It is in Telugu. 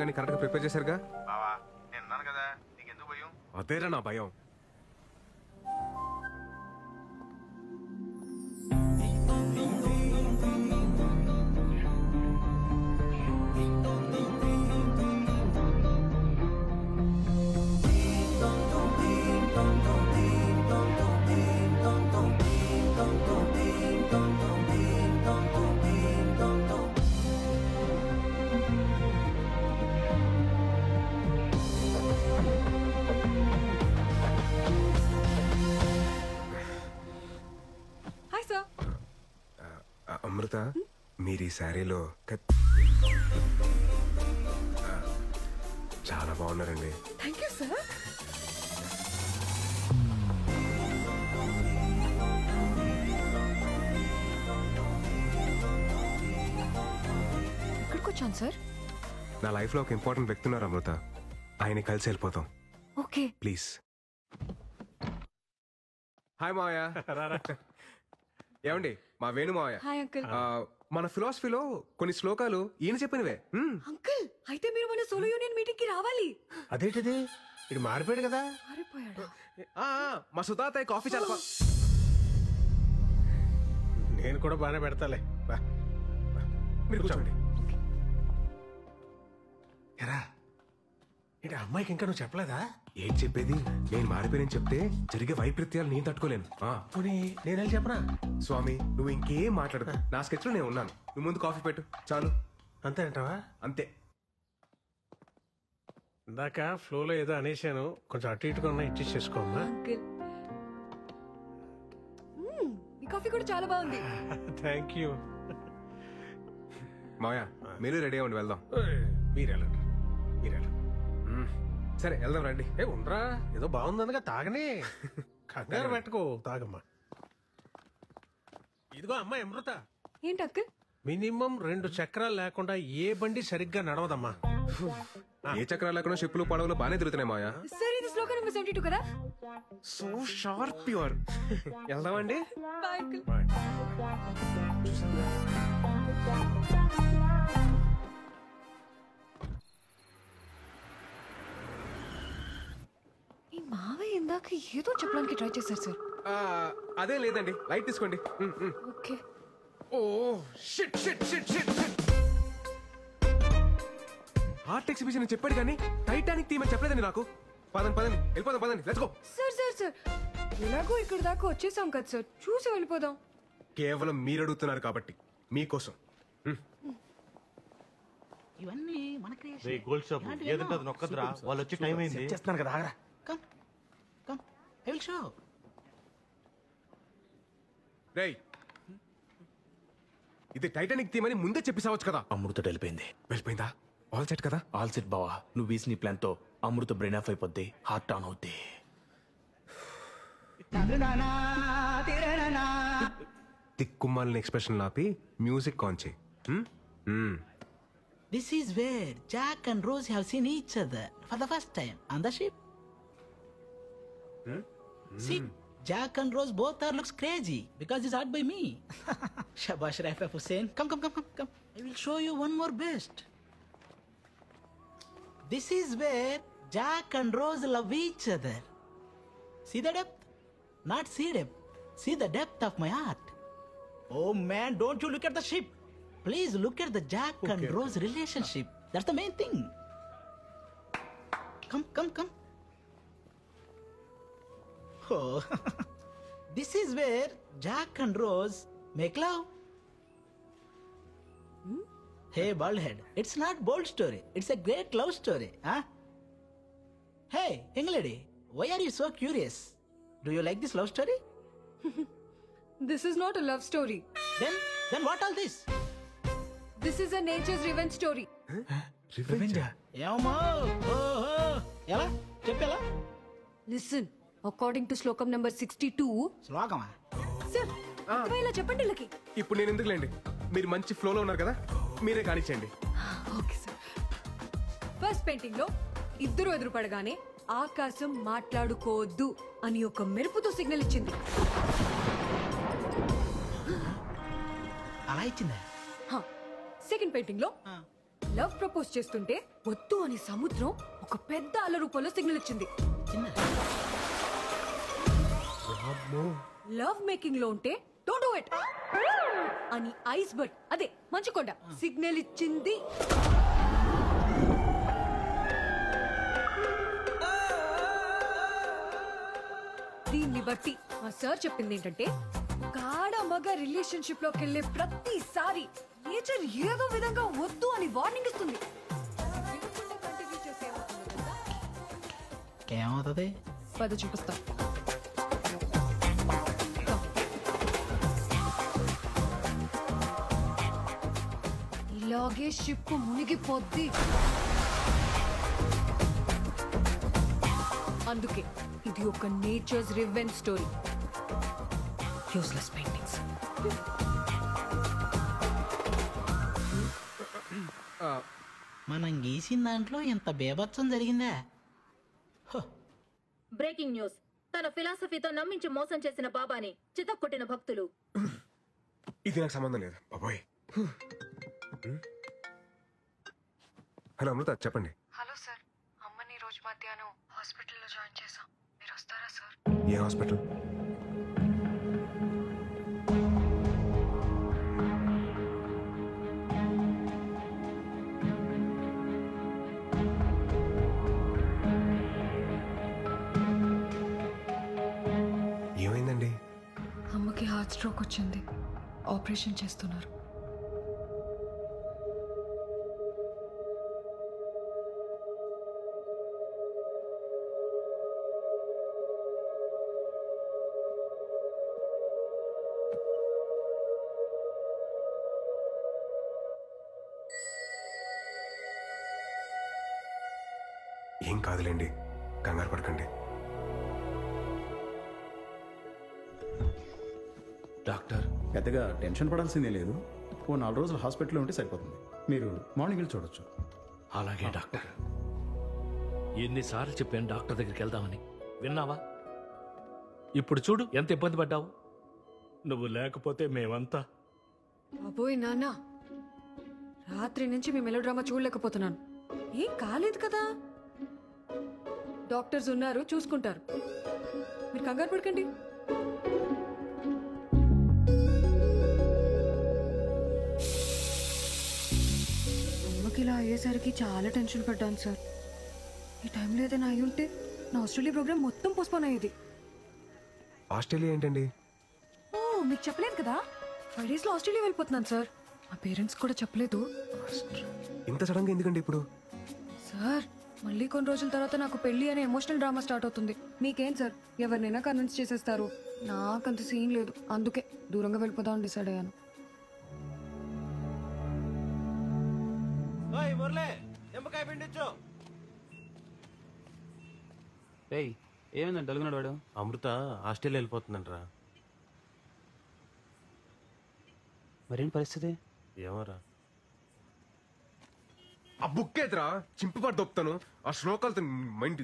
అన్ని కరెక్ట్ గా ప్రిపేర్ చేశారుగా? బావా నేను ఉన్నాను కదా, నీకెందుకు భయం? అదేరా నా భయం. అమృత, మీరు ఈ శారీలో చాలా బాగున్నారండి. Thank you sir. ఎక్కడికి వచ్చాను సార్? నా లైఫ్ లో ఒక ఇంపార్టెంట్ వ్యక్తి ఉన్నారు అమృత, ఆయన కలిసి వెళ్ళిపోతాం. Okay please. హాయ్ మావయ్య. ఏమండి, మా వేణు మావయ్య. Hi uncle. మన ఫిలాసఫీలో కొన్ని శ్లోకాలు ఈయన చెప్పినవే. అంకుల్ అయితే మీరు మన సోలో యూనియన్ మీటింగ్ కి రావాలి. అదేంటిది, ఇది మారిపోయాడు కదా. మారిపోయాడా? మా సుతాత కాఫీ చాలా నేను కూడా బాగానే పెడతాలే. మీరు కూర్చోండి. ఎరా ఏంటి అమ్మాయికి ఇంకా నువ్వు చెప్పలేదా? ఏం చెప్పేది, నేను మారిపోయానని చెప్తే జరిగే వైపరీత్యాలు నేను తట్టుకోలేను. పోనీ నేనే చెప్పనా? స్వామి, నువ్వు ఇంకేం మాట్లాడదు, నా స్కెచ్ లో నేను ఉన్నాను. నువ్వు ముందు కాఫీ పెట్టు చాలు. అంతే అంటావా? అంతే. ఇందాక ఫ్లోలో ఏదో అనేసాను, కొంచెం అటు ఇటుగా ఉన్నా ఇచ్చేసి చేసుకోమ్మా. అంకుల్ ఈ కాఫీ కూడా చాలా బాగుంది. Thank you. మావయ్య, మీరు రెడీ అవ్వండి, వెళ్దాం. మీరెళ్ళండి, మీరెళ్ళండి. సరే వెళ్దాం రండి. ఉండరా, ఏదో బాగుందనగా తాగనే, కంగారు పెట్టుకో, తాగమ్మా. ఇదిగో అమ్మాయి అమృత, ఏంటి అంకుల్? మినిమం 2 చక్రాలు లేకుండా ఏ బండి సరిగ్గా నడవదమ్మా. ఏ చక్రాలు లేకుండా షిప్పులు పడవలు బాగానే తిరుగుతున్నాయి మావయ్య. సార్ ఇది శ్లోకం నెంబర్ 72 కదా? So sharp pure. వెళ్దామండి. Bye uncle. ఈ మావయ్య ఇందాక ఏదో చెప్పడానికి ట్రై చేశారు సార్. అదే లేదండి, లైట్ తీసుకోండి. Okay. Oh shit shit shit shit. Art exhibition అని చెప్పాడు కానీ టైటానిక్ థీమ్ అని చెప్పలేదండి నాకు. పదండి పదండి, వెళ్ళిపోదాం పదండి, let's go. Sir sir sir ఎలాగో ఇక్కడ దాకా వచ్చేసాం కదా సార్, చూసి వెళ్ళిపోదాం. కేవలం మీరు అడుగుతున్నారు కాబట్టి మీకోసం. ఇవన్నీ మన క్రియేషన్. గోల్డ్ షాప్ ఏదంటే అది నొక్కదురా, వాళ్ళు వచ్చి టైం అయింది. చేస్తున్నాను కదా, ఆగరా. Come come I will show. రేయ్, ఇది టైటానిక్ థీమ్ అని ముందే చెప్పేసావచ్చు కదా. అమృత వెళ్ళిపోయింది. వెళ్ళిపోయిందా? ఆల్ సెట్ కదా? ఆల్ సెట్ బావా. నువ్వు వేసిన ప్లాన్ తో అమృత బ్రెయిన్ ఆఫ్ అయిపోద్ది, హార్ట్ ఆన్ అవుద్ది. తిక్కుమాలిన ఎక్స్ప్రెషన్ ఆపి మ్యూజిక్ ఆన్ చేయి. This is where Jack and Rose have seen each other for the first time on the ship. See, Jack and Rose both are looks crazy because it's art by me. Shabash Raif Hussain. Come. I will show you one more best. This is where Jack and Rose love each other. See the depth? Not see depth. See the depth of my art. Oh man, don't you look at the ship. Please look at the Jack and Rose relationship. That's the main thing. Come. Oh, this is where Jack and Rose make love. Hey, bald head. It's not bold story. It's a great love story, huh? Hey, young lady, why are you so curious? Do you like this love story? This is not a love story. Then what all this? This is a nature's revenge story. రివెంజా? ఏమో ఎలా చెప్పేలా? Listen, according to శ్లోకం నెంబర్ 62. శ్లోకమా? సార్ అర్థమయ్యేలా చెప్పండి వీళ్ళకి. ఇప్పుడు నేను ఎందుకులేండి, మీరు మంచి ఫ్లోలో ఉన్నారు కదా, మీరే కానిచ్చేయండి. Okay sir. ఫస్ట్ పెయింటింగ్ లో ఇద్దరు ఎదురుపడగానే ఆకాశం మాట్లాడుకోవద్దు అని ఒక మెరుపుతో సిగ్నల్ ఇచ్చింది. అలా ఇచ్చిందా? సెకండ్ పెయింటింగ్ లో లవ్ ప్రపోజ్ చేస్తుంటే వద్దు అని సముద్రం ఒక పెద్ద అల రూపంలో సిగ్నల్ ఇచ్చింది. లవ్ మేకింగ్ లో ఉంటే డోంట్ డూ ఇట్ అని ఐస్ బర్డ్ అదే మంచుకొండ సిగ్నల్ ఇచ్చింది. దీన్ని బట్టి మా సార్ చెప్పింది ఏంటంటే గాఢ మగ రిలేషన్షిప్ లోకి వెళ్ళే ప్రతిసారి నేచర్ ఏదో విధంగా వద్దు అని వార్నింగ్ ఇస్తుంది. కంటిన్యూ చేస్తే ఏమవుతుందో తెలుసా? ఏమవుతుంది? పద చూపిస్తా. ఇలాగే షిప్ మునిగిపోద్ది. అందుకే ఇది ఒక nature's revenge story. Useless paintings. మనం గీసిన దాంట్లో ఇంత బేభత్సం జరిగిందా? Breaking news. తన ఫిలాసఫీతో నమ్మించి మోసం చేసిన బాబాని చితక్కొట్టిన భక్తులు. ఇది నాకు సంబంధం లేదు బాబోయ్. హలో అమృత, చెప్పండి. హలో సార్, అమ్మని రోజు మధ్యాహ్నం హాస్పిటల్లో జాయిన్ చేశాం. మీరు వస్తారా సార్? ఏ హాస్పిటల్? ఏమైందండి? అమ్మకి హార్ట్ స్ట్రోక్ వచ్చింది. ఆపరేషన్ చేస్తున్నారు. ఏం కాదులేండి, కంగారు పడకండి. డాక్టర్, పెద్దగా టెన్షన్ పడాల్సిందే లేదు. ఓ 4 రోజులు హాస్పిటల్లో ఉంటే సరిపోతుంది. మీరు మార్నింగ్ వెళ్ళి చూడొచ్చు. అలాగే డాక్టర్. ఎన్నిసార్లు చెప్పాను డాక్టర్ దగ్గరికి వెళ్దామని, విన్నావా? ఇప్పుడు చూడు ఎంత ఇబ్బంది పడ్డావు. నువ్వు లేకపోతే మేమంతా. అబ్బోయ్ నాన్న, రాత్రి నుంచి మీ మెలోడ్రామా చూడలేకపోతున్నాను. ఏం కాలేదు కదా, డాక్టర్స్ ఉన్నారు, చూసుకుంటారు. మీరు కంగారు పడకండి. అమ్మకి ఇలా అయ్యేసరికి చాలా టెన్షన్ పడ్డాను సార్. ఈ టైంలో ఏదైనా అయి ఉంటే నా ఆస్ట్రేలియా ప్రోగ్రామ్ మొత్తం పోస్ట్పోన్ అయ్యేది. ఆస్ట్రేలియా ఏంటండి? ఓ, మీకు చెప్పలేదు కదా, 5 days లో ఆస్ట్రేలియా వెళ్ళిపోతున్నాను సార్. మా పేరెంట్స్ కూడా చెప్పలేదు. ఇంత సడన్ గా ఎందుకండి ఇప్పుడు? సార్, మళ్ళీ కొన్ని రోజుల తర్వాత నాకు పెళ్లి అనే ఎమోషనల్ డ్రామా స్టార్ట్ అవుతుంది. మీకేం సార్, ఎవరినైనా కన్విన్స్ చేసేస్తారు. నాకంత సీన్ లేదు, అందుకే దూరంగా వెళ్ళిపోదామని డిసైడ్ అయ్యాను. ఏమైందంటే అడుగున్నాడు వాడు. అమృత ఆస్ట్రేలియా వెళ్ళిపోతుందంటరా. మరేంటి పరిస్థితి? ఏమోరా. ఆ బుక్ ఎదురా చింపబడి దొప్పుతాను. ఆ శ్లోకాలతో మైండ్